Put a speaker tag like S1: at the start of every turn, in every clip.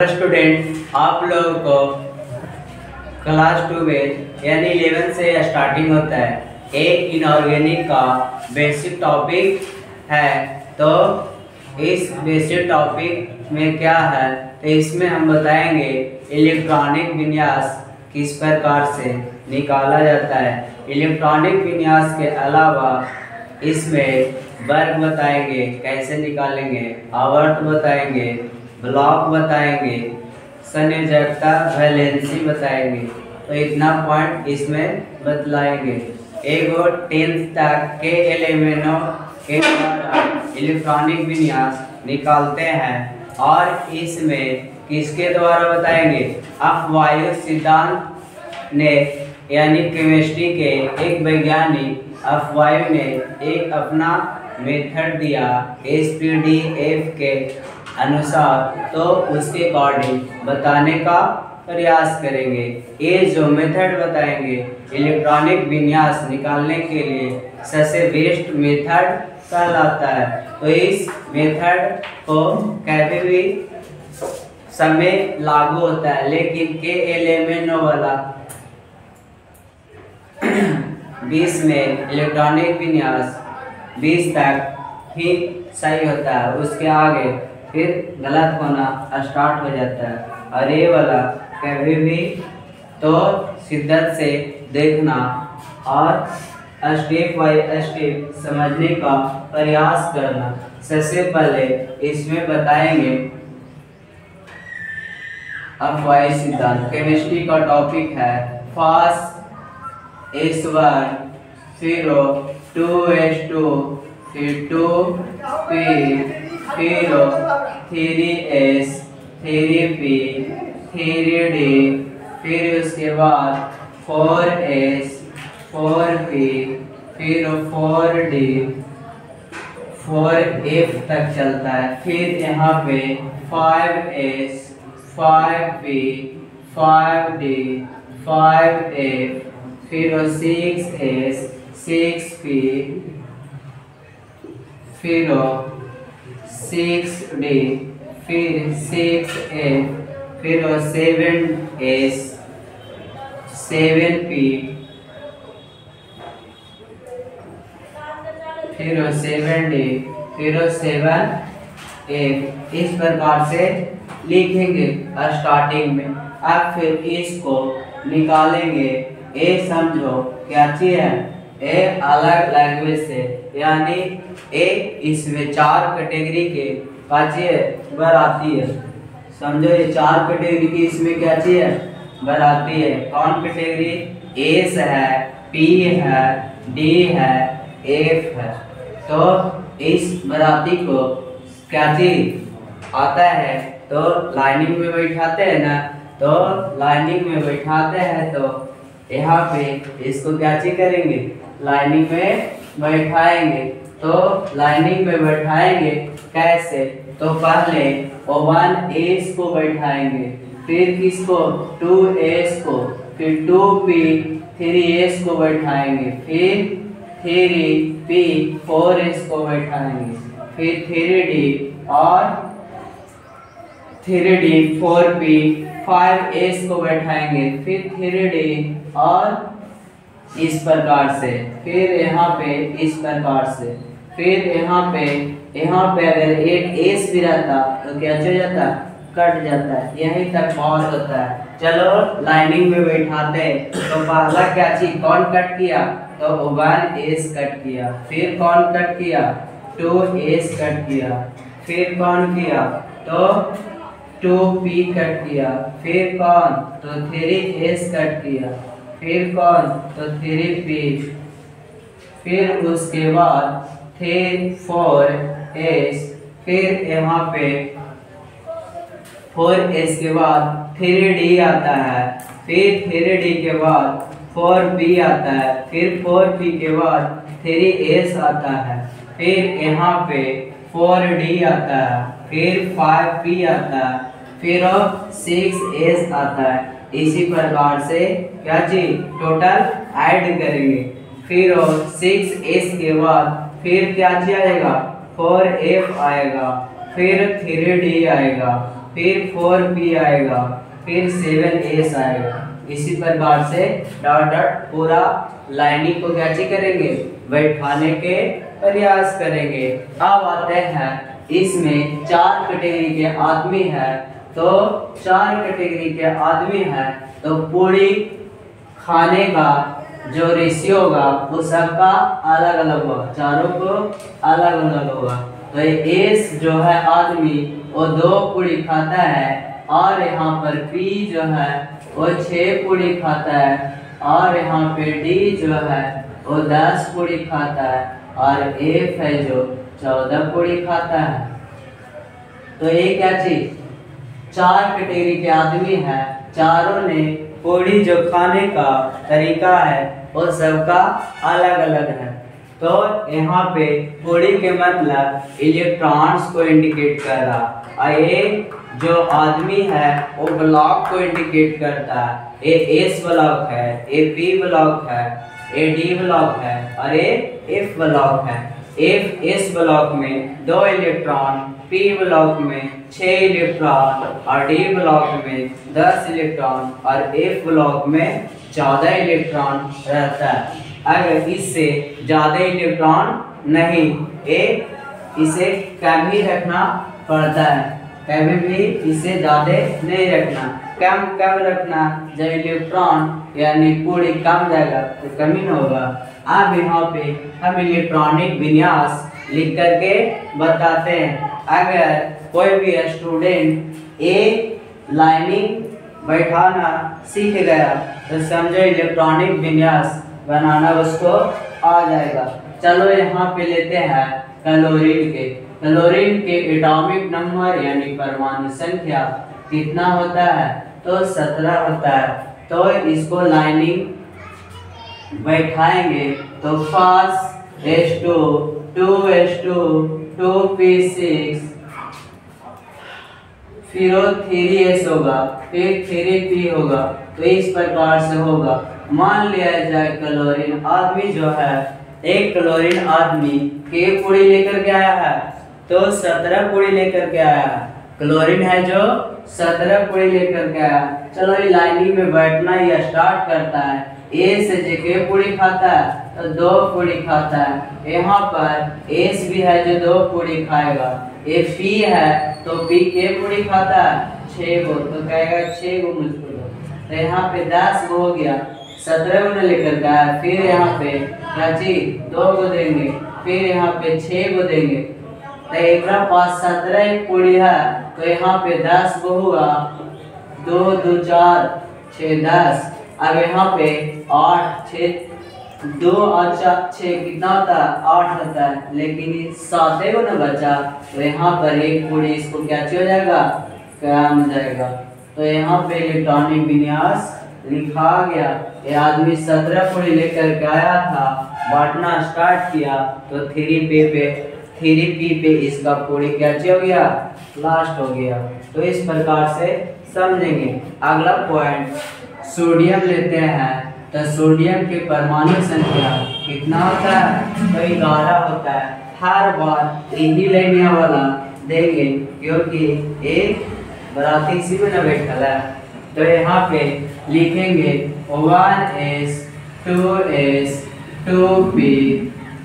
S1: Student, आप लोगों को क्लास 2 में यानी 11 से स्टार्टिंग होता है। एक इनऑर्गेनिक का बेसिक टॉपिक है। तो इस बेसिक टॉपिक में क्या है, तो इसमें हम बताएंगे इलेक्ट्रॉनिक विन्यास किस प्रकार से निकाला जाता है। इलेक्ट्रॉनिक विन्यास के अलावा इसमें वर्ग बताएंगे कैसे निकालेंगे, आवर्त बताएंगे, ब्लॉक बताएंगे, संयोजकता वैलेंसी बताएंगे। तो इतना पॉइंट इसमें बतलाएंगे। एक और 10th तक के एलिमेंटों के द्वारा इलेक्ट्रॉनिक विन्यास निकालते हैं और इसमें किसके द्वारा बताएंगे, अफवायु सिद्धांत ने यानी केमिस्ट्री के एक वैज्ञानिक अफवायु ने एक अपना मेथड दिया SPDF के अनुसार, तो उसके अकॉर्डिंग बताने का प्रयास करेंगे। ये जो मेथड बताएंगे इलेक्ट्रॉनिक विन्यास निकालने के लिए सबसे बेस्ट मेथड कहलाता है। तो इस मेथड को कभी भी समय लागू होता है, लेकिन के एलिमेंटों वाला 20 में इलेक्ट्रॉनिक विन्यास 20 तक ही सही होता है, उसके आगे फिर गलत होना स्टार्ट हो जाता है। और ये वाला कभी भी तो शिद्दत से देखना और स्टेप बाय स्टेप समझने का प्रयास करना। सबसे पहले इसमें बताएंगे अफवायु सिद्धांत। केमिस्ट्री का टॉपिक है फर्स्ट S1, फिर 2S2, फिर 2P, फिर 3S, 3P, 3D, फिर उसके बाद 4S, 4P, फिर 4D, 4F तक चलता है। फिर यहाँ पे 5S, 5P, 5D, 5F, फिर 6S, 6P, फिर 6D, फिर 6F, फिर 7S, 7P, फिर 7D, फिर 7F। इस प्रकार से लिखेंगे स्टार्टिंग में। अब फिर इसको निकालेंगे। ए समझो क्या चीज है, ए अलग लैंग्वेज से, यानी ए इसमें 4 कैटेगरी के बराती है। समझो ये 4 कैटेगरी की इसमें क्या चीज है, बराती है। कौन कैटेगरी, एस है, पी है, डी है, एफ है। तो इस बराती को क्या चीज आता है, तो लाइनिंग में बैठाते हैं ना, तो लाइनिंग में बैठाते हैं तो यहाँ पे इसको क्या चीज करेंगे, लाइनिंग में बैठाएंगे। तो लाइनिंग में बैठाएंगे कैसे, तो पहले 1S को बैठाएंगे, फिर किसको 2S को, फिर 2P 3S को बैठाएंगे, फिर 3P 4S को बैठाएंगे, फिर 3D और 3D 4P 5S को बैठाएंगे, फिर 3D और इस प्रकार से, फिर यहाँ पे इस प्रकार से, फिर यहाँ पे अगर एक S भी रहता तो क्या हो जाता, कट जाता है। यहीं तक बहुत होता है। चलो लाइनिंग में बैठाते हैं। तो पहला क्या चीज कौन कट किया, तो 1S कट किया, फिर कौन कट किया, 2S कट किया, फिर कौन किया, तो 2P कट किया, फिर कौन, तो 3S कट किया, फिर कौन, तो 3P, फिर उसके बाद 4S, फिर यहाँ पे 4S के बाद 3D आता है, फिर 3D के बाद 4P आता है, फिर 4P के बाद 3S आता है, फिर यहाँ पे 4D आता है, फिर 5P आता है, फिर 6S आता है। इसी प्रकार से क्या चीज टोटल ऐड करेंगे। फिर 6S के बाद फिर क्या चीज आएगा, 4F आएगा, फिर 3D आएगा, फिर 4p आएगा, फिर 7s आएगा। इसी प्रकार से डॉट डॉट पूरा लाइनिंग को कैसे करेंगे, बैठाने के प्रयास करेंगे। अब आते हैं इसमें 4 कैटेगरी के आदमी है, तो 4 कैटेगरी के आदमी है तो पूरी खाने का जो रेशियो होगा वो सबका अलग अलग होगा, चारों को अलग अलग होगा। तो एस जो है आदमी वो 2 पूरी खाता है, और यहाँ पर पी जो है वो 6 पूरी खाता है, और यहाँ पे डी जो है वो 10 पूरी खाता है, और एफ है जो 14 पूरी खाता है। तो ये क्या चीज, 4 कैटेगरी के आदमी है, चारों ने पूरी जो खाने का तरीका है वो सबका अलग अलग है। तो यहाँ पे पूरी के मतलब इलेक्ट्रॉन्स को इंडिकेट कर रहा, और ये जो आदमी है वो ब्लॉक को इंडिकेट करता है। ये एस ब्लॉक है, ये पी ब्लॉक है, ये डी ब्लॉक है, और ये एफ ब्लॉक है। एफ एस ब्लॉक में 2 इलेक्ट्रॉन, पी ब्लॉक में 6 इलेक्ट्रॉन, और डी ब्लॉक में 10 इलेक्ट्रॉन, और एफ ब्लॉक में 14 इलेक्ट्रॉन रहता है। अगर इससे ज़्यादा इलेक्ट्रॉन नहीं, इसे कम ही रखना पड़ता है, कभी भी इसे ज़्यादा नहीं रखना। कम कम रखना, जब इलेक्ट्रॉन यानी पूरी कम जाएगा तो कमी न होगा। अब यहाँ पे हम इलेक्ट्रॉनिक विन्यास लिख करके बताते हैं। अगर कोई भी स्टूडेंट ए लाइनिंग बैठाना सीख गया तो समझो इलेक्ट्रॉनिक विन्यास बनाना उसको आ जाएगा। चलो यहाँ पे लेते हैं क्लोरीन के। क्लोरीन के एटॉमिक नंबर यानी परमाणु संख्या कितना होता है, तो 17 होता है। तो इसको लाइनिंग बैठाएंगे तो फर्स्ट H2, 2H2, 2p6, फिर 3s होगा, फिर 3p होगा। तो इस प्रकार से होगा। मान लिया जाए क्लोरीन आदमी जो है, एक क्लोरीन आदमी के पूरी लेकर के आया है, तो 17 पूरी लेकर के आया है। क्लोरीन है जो 17 पूरी लेकर के आया। चलो ये लाइनिंग में बैठना ही स्टार्ट करता है। ए से जेके पूरी खाता है तो 2 पूरी खाता है। यहाँ पर एस भी है जो 2 पूरी खाएगा। ए पी है तो पी के पूरी खाता है 6 गो, तो कहेगा 6 गो मुझको दो। तो यहाँ पे 10 गो हो गया, 17 गो लेकर के आया। फिर यहाँ पे रांची 2 गो देंगे, फिर यहाँ पे 6 गो देंगे। तो एक पास 17 पूरी है, तो यहाँ पे 10 गो हुआ, 2 2 4 6 10। अब यहाँ पे 8 6 2 और 6 कितना होता है, 8 होता है, लेकिन 7 को ना बचा। तो यहाँ पर एक पूरी इसको क्या हो जाएगा, कम जाएगा। तो यहाँ पे इलेक्ट्रॉनिक विन्यास लिखा गया। ये आदमी 17 पूरी लेकर के आया था, बांटना स्टार्ट किया तो 3p पे इसका पूरी क्या हो गया, लास्ट हो गया। तो इस प्रकार से समझेंगे। अगला पॉइंट सोडियम लेते हैं। तो सोडियम के परमाणु संख्या कितना होता है, तो 11 होता है। हर बार यही लेने वाला देंगे क्योंकि एक बराती इसी में न बैठा है। तो यहाँ पे लिखेंगे 1s 2s 2p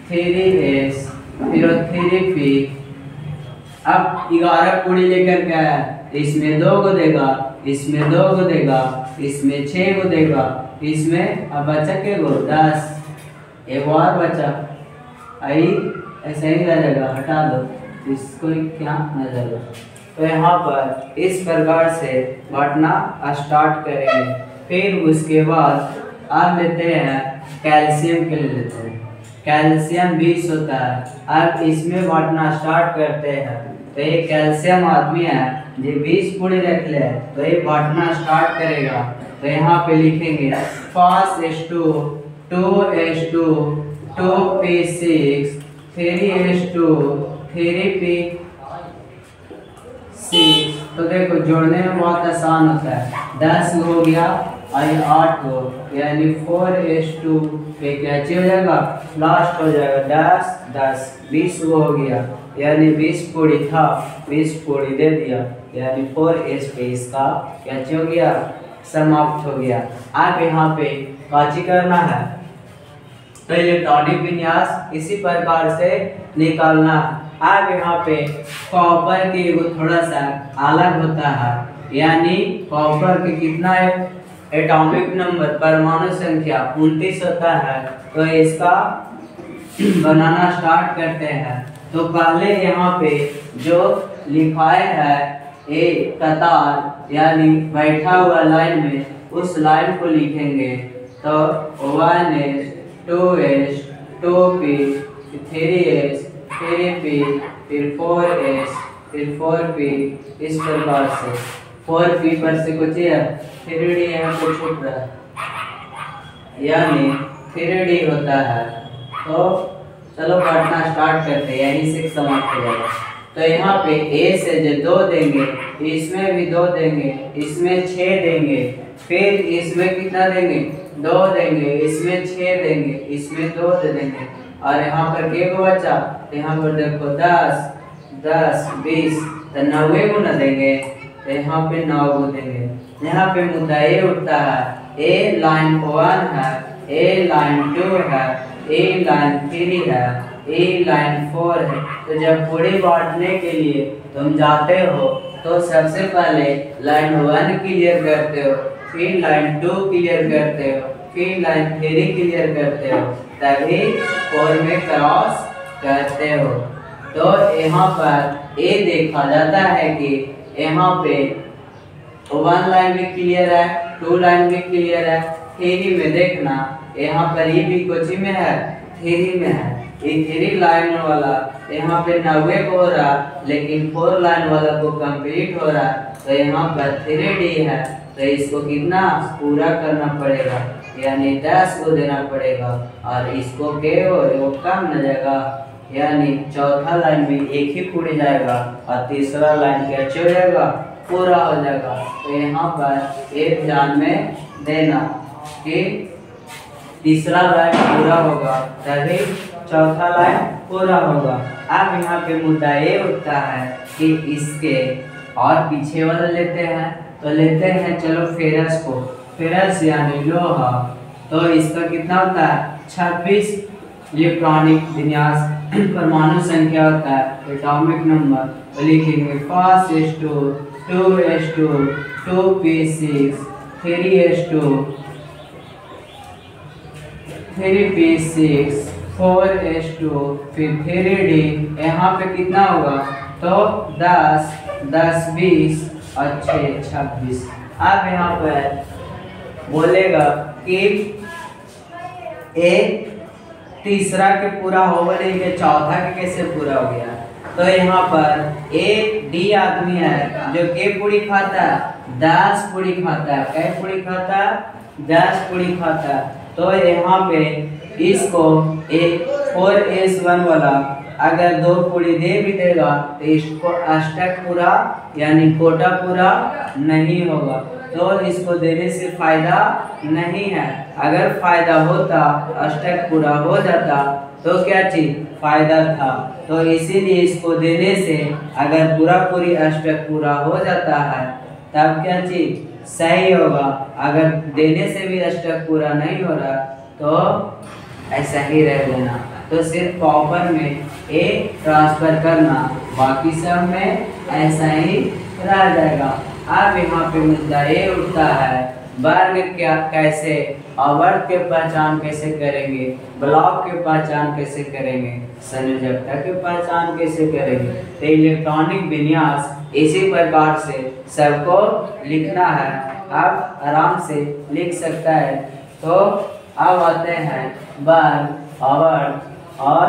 S1: 3s फिर 3p। अब 11 पूरी लेकर के आया, इसमें 2 को देगा, इसमें 2 को देगा, इसमें 6 को देगा, इसमें अब बचा के गो 10, एक और बचा। आई ऐसे ही रह जाएगा, हटा दो इसको, क्या न जाएगा। तो यहाँ पर इस प्रकार से बांटना स्टार्ट करेंगे। फिर उसके बाद अब लेते हैं कैल्शियम के लिए लेते हैं। कैल्शियम 20 होता है। अब इसमें बांटना स्टार्ट करते हैं। तो ये कैल्शियम आदमी है जो 20 पूरी रख ले, तो ये बांटना स्टार्ट करेगा। तो यहाँ पे लिखेंगे 5s2 2s2 2p6 3s2 3p6। तो देखो जोड़ने में बहुत आसान होता है। 10 हो गया, आई 8 हो, यानी 4s2 पे क्या हो जाएगा, लास्ट हो जाएगा 10 10 20 हो गया, यानी 20 पूरी था, 20 पूरी दे दिया, यानी 4s पे इसका क्या हो गया, समाप्त हो गया। आप यहाँ पे काची करना है, तो इलेक्ट्रॉनिक विन्यास इसी प्रकार से निकालना। आप यहाँ पे कॉपर के वो थोड़ा सा अलग होता है, यानी कॉपर के कितना है, एटॉमिक नंबर परमाणु संख्या 29 होता है। तो इसका बनाना स्टार्ट करते हैं। तो पहले यहाँ पे जो लिखाए है ए कतार, यानी बैठा हुआ लाइन में, उस लाइन को लिखेंगे। तो 1s 2s 2p 3s 3p फिर 4s फिर 4p, इस प्रकार से 4p पर से कुछ 3d यहाँ पे छूट रहा है, यानी 3d होता है। तो चलो पढ़ना स्टार्ट करते हैं, यहीं से समाप्त हो जाएगा। तो यहाँ पे a से जो 2 देंगे, इसमें भी 2 देंगे, इसमें 6 देंगे, फिर इसमें कितना देंगे, 2 देंगे, इसमें 6 देंगे, इसमें 2 दे देंगे, और यहाँ पर क्या को बचा, यहाँ पर देखो 10 10 20, तो 90 को न देंगे, तो यहाँ पे 9 को देंगे। यहाँ पे मुद्दा ये उठता है, ए लाइन 1 है, ए लाइन 2 है, ए लाइन 3 है, ए लाइन 4 है। तो जब पूरी बांटने के लिए तुम जाते हो तो सबसे पहले लाइन 1 क्लियर करते हो, फिर लाइन 2 क्लियर करते हो, फिर लाइन 3 क्लियर करते हो, तभी 4 में क्रॉस करते हो। तो यहाँ पर ए देखा जाता है कि यहाँ पे 1 लाइन भी क्लियर है, 2 लाइन भी क्लियर है, 3 में देखना यहाँ पर ये भी कोची में है, 3 में है। ये 3 लाइन वाला यहाँ पे 90 को हो रहा, लेकिन 4 लाइन वाला को कंप्लीट हो रहा, तो यहाँ पर 3d है, तो इसको कितना पूरा करना पड़ेगा, यानी 10 को देना पड़ेगा, और इसको के वो कम न जाएगा, यानी चौथा लाइन भी एक ही पूरी जाएगा, और तीसरा लाइन क्या हो जाएगा, पूरा हो जाएगा। तो यहाँ पर एक ध्यान में देना कि तीसरा लाइन पूरा होगा तभी चौथा लाइन पूरा होगा। अब यहाँ पे मुद्दा ये उठता है कि इसके और पीछे वाला लेते हैं, तो लेते हैं चलो फेरस को, फेरस यानी लोहा। तो इसका कितना होता है, 26 इलेक्ट्रॉनिक विन्यास परमाणु संख्या होता है, एटॉमिक नंबर। तो लिखेंगे 5s2 2s2 2p6 3s2 3p6 4s2 फिर 3d। यहाँ पे कितना होगा, तो 10 10 20 और 6 26। अब यहाँ पर बोलेगा कि ए तीसरा के पूरा होगा नहीं कि चौथा के कैसे पूरा हो गया। तो यहाँ पर ए डी आदमी है जो के पूरी खाता है, 10 पूरी खाता है, कै पूरी खाता है, 10 पूरी खाता है। तो यहाँ पे इसको 4s1 वाला अगर 2 पूरी दे भी देगा तो इसको अष्टक पूरा यानी कोटा पूरा नहीं होगा, तो इसको देने से फायदा नहीं है। अगर फायदा होता, अष्टक पूरा हो जाता तो क्या चीज फायदा था। तो इसीलिए इसको देने से अगर पूरा पूरी अष्टक पूरा हो जाता है तब क्या चीज सही होगा। अगर देने से भी अष्टक पूरा नहीं हो रहा तो ऐसा ही रह देना। तो सिर्फ कॉपर में ए ट्रांसफर करना, बाकी सब में ऐसा ही रह जाएगा। अब यहाँ पे मुद्दा ये उठता है वर्ग क्या कैसे, आवर्त के पहचान कैसे करेंगे, ब्लॉक के पहचान कैसे करेंगे, संयोजकता के पहचान कैसे करेंगे। तो इलेक्ट्रॉनिक विन्यास इसी प्रकार से सबको लिखना है। आप आराम से लिख सकता है। तो अब आते हैं वर्ग, आवर्त और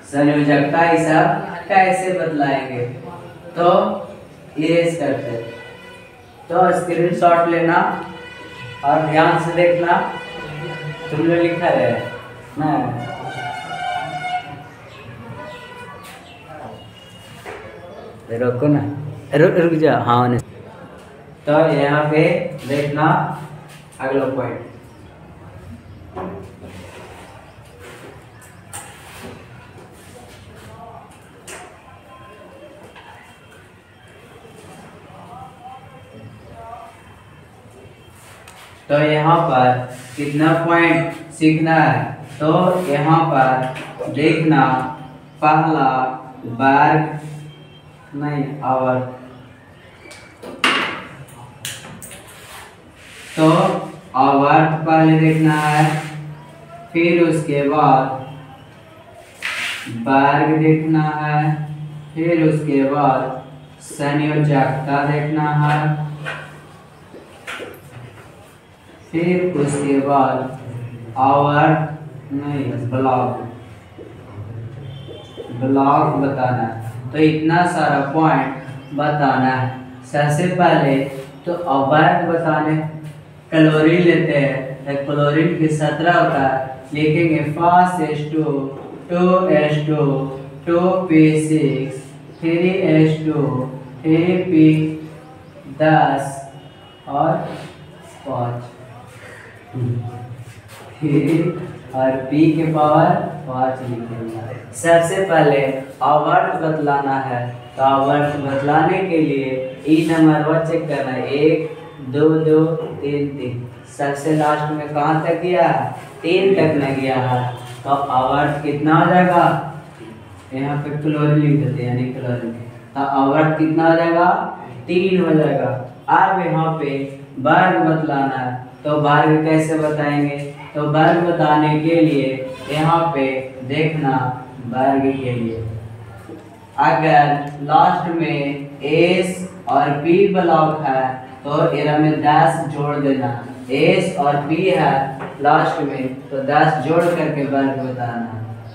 S1: संयोजकता, ये सब कैसे बदलाएंगे। तो इरेज करते, तो स्क्रीनशॉट लेना और ध्यान से देखना। तुम लोग लिखा है ना, रुको ना, रुक जा। हाँ तो यहाँ पे देखना अगला पॉइंट। तो यहाँ पर कितना पॉइंट सीखना है, तो यहाँ पर देखना पहला वर्ग नहीं आवर्त, तो आवर्त पहले देखना है, फिर उसके बाद वर्ग देखना है, फिर उसके बाद संयोजकता देखना है, फिर उसके बाद आवर्त नहीं ब्लॉक बताना है। तो इतना सारा पॉइंट बताना है। सबसे पहले तो आवर्त बताने क्लोरीन लेते हैं, क्लोरीन की 17 होता है, लिखेंगे 5H2 2H2 2P6 3H2 3P 10 और 5 और P के पावर 5 लिखेंगे। सबसे पहले आवर्त बतलाना है, तो आवर्त बतलाने के लिए ई नंबर चेक करना है, 1 2 2 3 3। सबसे लास्ट में कहाँ तक गया है, 3 तक न गया है, तो आवर्त कितना हो जाएगा, यहाँ पे क्लोरीन लिख देते हैं यानी क्लोरीन, तो आवर्त कितना हो जाएगा, 3 हो जाएगा। अब यहाँ पे वर्ग बतलाना है, तो वर्ग कैसे बताएंगे, तो वर्ग बताने के लिए यहाँ पे देखना वर्ग के लिए अगर लास्ट में S और P ब्लॉक है तो इरा में 10 जोड़ देना, S और P है लास्ट में तो 10 जोड़ करके वर्ग बताना।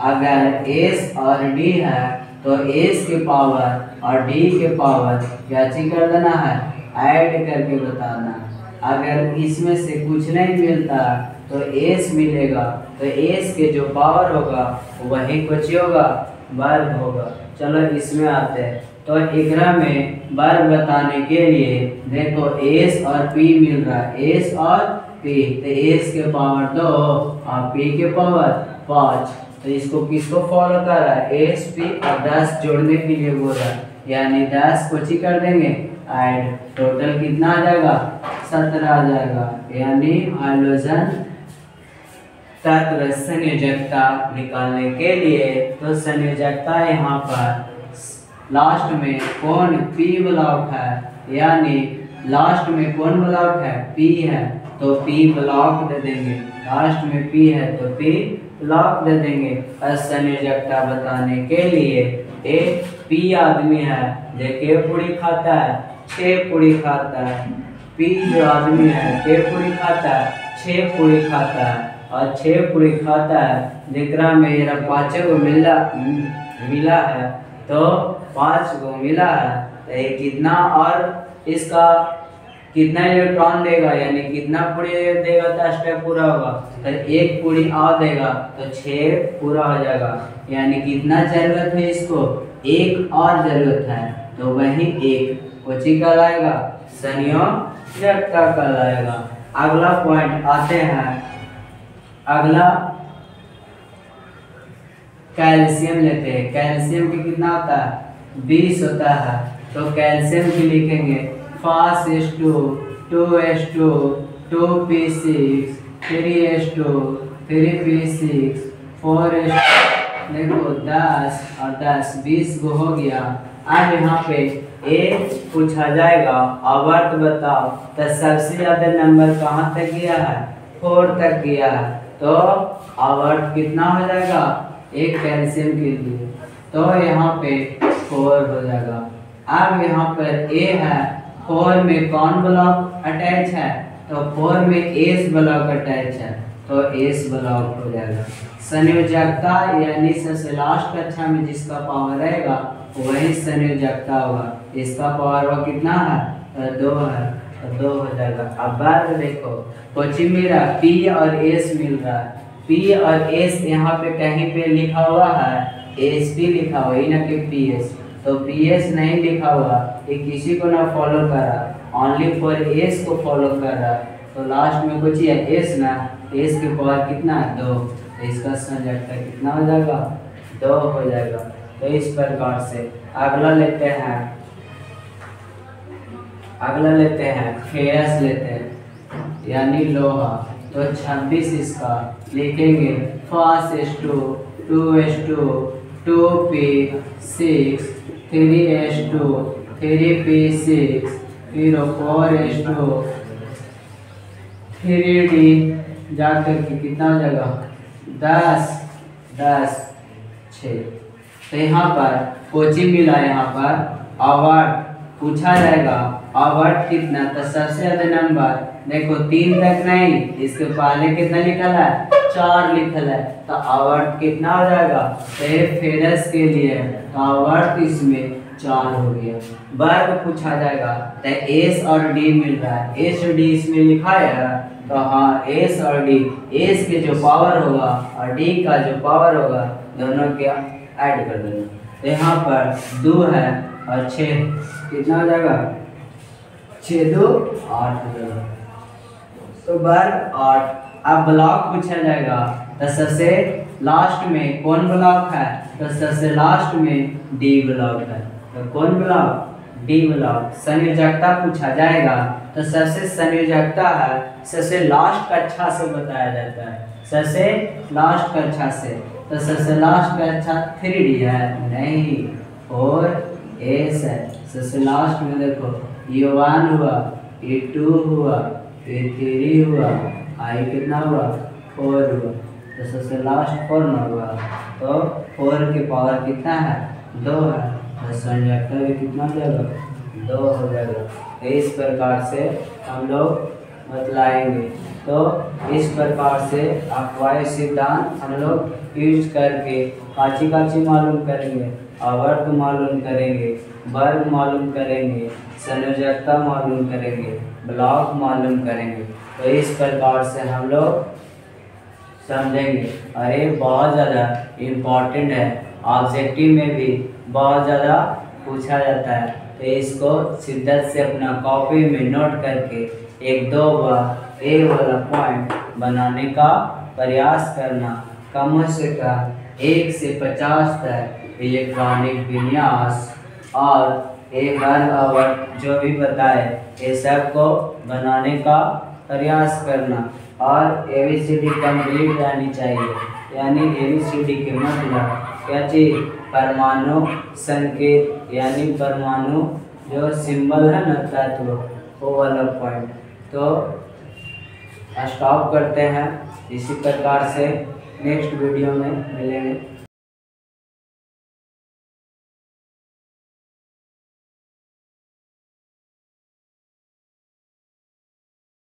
S1: अगर S और D है तो S के पावर और D के पावर क्या कर देना है, ऐड करके बताना। अगर इसमें से कुछ नहीं मिलता तो S मिलेगा, तो S के जो पावर होगा वही कुछ होगा, वर्ग होगा। चलो इसमें आते हैं, तो एकरा में वर्ग बताने के लिए देखो S और P मिल रहा है, S और P, तो S के पावर 2 और P के पावर 5, तो इसको किसको फॉलो कर रहा है, S P और 10 जोड़ने के लिए बोल रहा है, यानी 10 कुछ ही कर देंगे ऐड, टोटल कितना आ जाएगा, 17 आ जाएगा। यानी हाइड्रोजन तत्व संयोजकता निकालने के लिए तो संयोजकता यहाँ पर लास्ट में कौन P ब्लॉक है, यानी लास्ट में कौन ब्लॉक है, P है, तो P ब्लॉक दे देंगे, लास्ट में P है तो P ब्लॉक दे देंगे। और संयोजकता बताने के लिए एक P आदमी है जो के पूरी खाता है, 6 पूरी खाता है, P जो आदमी है के पूरी खाता है, 6 पूरी खाता है, और 6 पूरी खाता है जिकरा मेरा 5 को मिला है, तो 5 को मिला है, तो ये कितना और इसका कितना इलेक्ट्रॉन देगा, यानी कितना पूरी देगा तो स्टेप पूरा होगा, तो 1 पूरी और देगा तो 6 पूरा हो जाएगा। यानी कितना जरूरत है इसको, 1 और जरूरत है, तो वही 1 कोची कहलाएगा, संयोजकता कहलाएगा। अगला पॉइंट आते हैं, अगला कैल्शियम लेते हैं। कैल्शियम की कितना होता है, 20 होता है, तो कैल्शियम की लिखेंगे 5H2 2H2 2P6 3H2 3P6 4H2, देखो 10 और 10 20 को हो गया। अब यहाँ पे एक पूछा जाएगा आवर्त बताओ, तो सबसे ज्यादा नंबर कहाँ तक गया है, 4 तक गया है, तो आवर्त कितना हो जाएगा एक कैल्शियम के लिए, तो यहाँ पे 4 हो जाएगा। अब यहाँ पर A है, 4 में कौन ब्लॉक अटैच है, तो 4 में S ब्लॉक अटैच है, तो S ब्लॉक हो जाएगा। संयोजकता यानी सबसे लास्ट कक्षा में जिसका पावर रहेगा वही संयोजकता होगा, इसका पावर वो कितना है, 2 है, तो 2 हो जाएगा। अब बात देखो कोची मेरा P और S मिल रहा है, P और S यहाँ पे कहीं पे लिखा हुआ है SP लिखा हुआ है ना कि PS, तो PS नहीं लिखा हुआ, ये किसी को ना फॉलो कर रहा, ओनली फॉर एस को फॉलो कर रहा। तो लास्ट में कुछ है एस ना, एस के पावर कितना है 2, तो इसका संयोजकता कितना हो जाएगा 2 हो जाएगा। तो इस प्रकार से अगला लेते हैं फेरस लेते हैं यानी लोहा। तो 26 इसका लिखेंगे F(2), 2(2), 2p6, 3(2), 3p6, फिर 4(2), 3d जाकर के कितना हो जाएगा 10, 6। तो यहाँ पर कोचिंग मिला, यहाँ पर आवर्त पूछा जाएगा, आवर्त कितना, तो सबसे ज्यादा नंबर देखो 3 तक नहीं, इसके पहले कितना लिखल है 4 लिखल है, तो आवर्त कितना हो जाएगा। तो फेरस के लिए तो आवर्त इसमें 4 हो गया। वर्ग पूछा जाएगा, तो एस और डी मिल रहा है, एस और डी इसमें लिखा है, तो हाँ एस और डी, एस के जो पावर होगा और डी का जो पावर होगा दोनों के ऐड कर देना। तो यहाँ पर 2 है और 6 कितना हो जाएगा 6 2 8 हो जाएगा। तो वर्ग 8। अब ब्लॉक पूछा जाएगा, तो सबसे लास्ट में कौन ब्लॉक है, तो सबसे लास्ट में डी ब्लॉक है। तो कौन ब्लॉक, डी ब्लॉक। संयोजकता पूछा जाएगा, तो सबसे संयोजकता है सबसे लास्ट कक्षा से बताया जाता है, सबसे लास्ट कक्षा से। तो सबसे लास्ट कक्षा 3D है नहीं, 4s है। सबसे लास्ट में देखो ये 1 हुआ, ये 2 हुआ, ये 3 हुआ, आई कितना हुआ 4 हुआ। तो सबसे लास्ट 4 ना हुआ, तो 4 के पावर कितना है 2 है, तो संयोजकता भी कितना हो जाएगा 2 हो जाएगा। तो इस प्रकार से हम लोग बतलाएंगे। तो इस प्रकार से अपवाय सिद्धांत हम लोग यूज करके काची मालूम करेंगे, आवर्त मालूम करेंगे, वर्ग मालूम करेंगे, संयोजकता मालूम करेंगे, ब्लॉक मालूम करेंगे। तो इस प्रकार से हम लोग समझेंगे। और ये बहुत ज़्यादा इम्पोर्टेंट है, ऑब्जेक्टिव में भी बहुत ज़्यादा पूछा जाता है। तो इसको शिद्दत से अपना कॉपी में नोट करके 1-2 बार ए वाला पॉइंट बनाने का प्रयास करना। कम से कम 1 से 50 तक इलेक्ट्रॉनिक विन्यास और एक आवर्त जो भी बताए ये सब को बनाने का प्रयास करना। और ABCD कंप्लीट रहनी चाहिए, यानी ABCD के मतलब क्या चीज़, परमाणु संकेत, यानी परमाणु जो सिंबल है ना तत्व, वो वाला पॉइंट। तो स्टॉप करते हैं, इसी प्रकार से नेक्स्ट वीडियो में मिलेंगे।